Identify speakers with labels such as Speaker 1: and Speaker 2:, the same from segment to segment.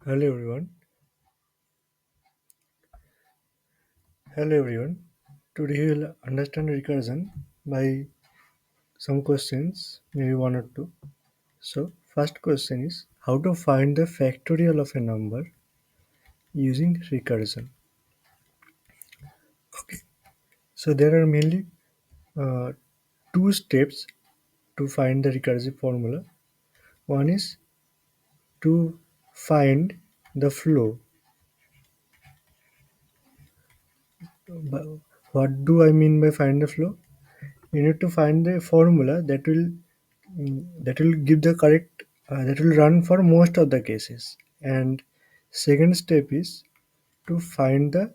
Speaker 1: Hello everyone. Hello everyone. Today we will understand recursion by some questions, maybe one or two. So, first question is how to find the factorial of a number using recursion. Okay. So there are mainly uh, two steps to find the recursive formula. One is to find the flow. But what do I mean by find the flow? You need to find the formula that will give the correct that will run for most of the cases. And second step is to find the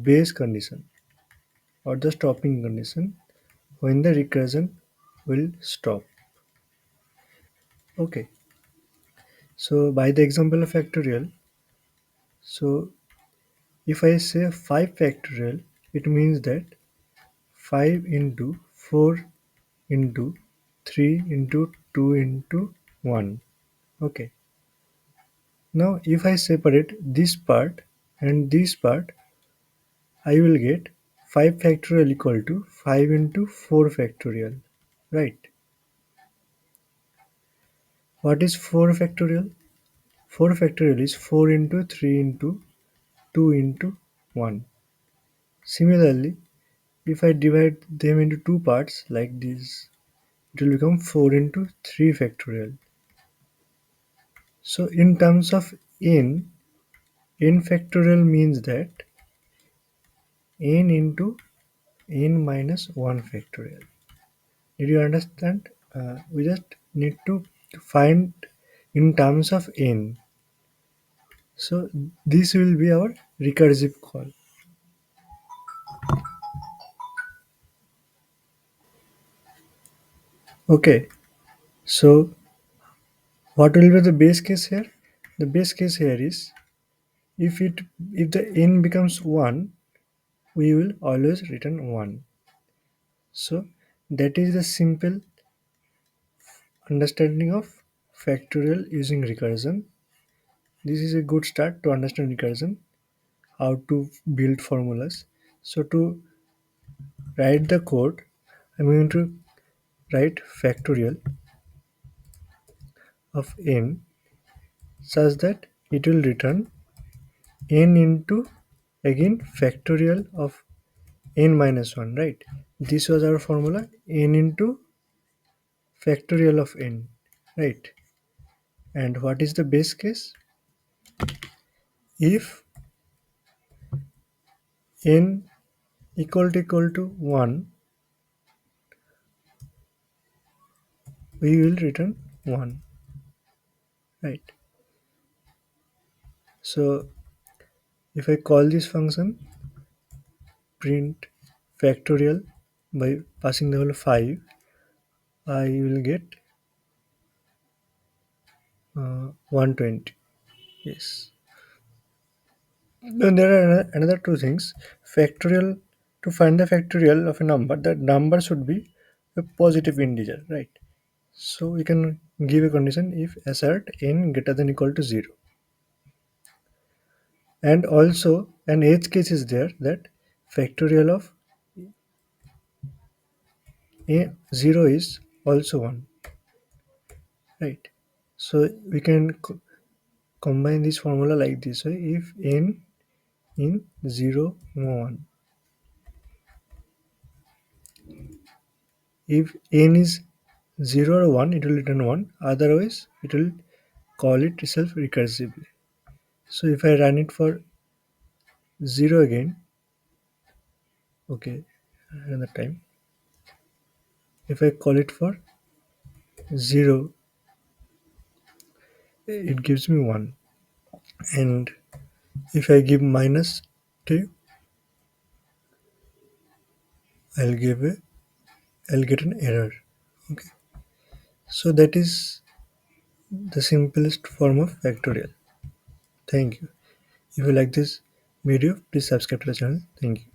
Speaker 1: base condition or the stopping condition when the recursion will stop. Okay, so by the example of factorial, so if I say 5 factorial, it means that 5 into 4 into 3 into 2 into 1. Okay, now if I separate this part and this part, I will get 5 factorial equal to 5 into 4 factorial, right? What is 4 factorial? 4 factorial is 4 into 3 into 2 into 1. Similarly, if I divide them into two parts like this, it will become 4 into 3 factorial. So in terms of n factorial means that n into n minus 1 factorial. Did you understand? We just need to find in terms of n. So this will be our recursive call. Okay. So what will be the base case here? The base case here is if it if the n becomes 1, we will always return 1. So that is the simple understanding of factorial using recursion. This is a good start to understand recursion, how to build formulas. So to write the code, I'm going to write factorial of n such that it will return n into again factorial of n minus 1, right? This was our formula, n into factorial of n, right? And what is the base case? If n equal to 1, we will return 1, right? So if I call this function print factorial by passing the value 5, I will get 120. Yes. Then there are another two things. Factorial, to find the factorial of a number, that number should be a positive integer, right? So we can give a condition if assert n greater than equal to 0. And also an edge case is there that factorial of 0 is also 1, right? So we can combine this formula like this way: if n in 0, 1. If n is 0 or 1, it will return 1. Otherwise, it will call it itself recursively. So if I run it for 0 again, okay, another time. If I call it for 0, it gives me 1. And if I give minus 2, I'll give a I'll get an error. Okay. So that is the simplest form of factorial. Thank you. If you like this video, please subscribe to the channel. Thank you.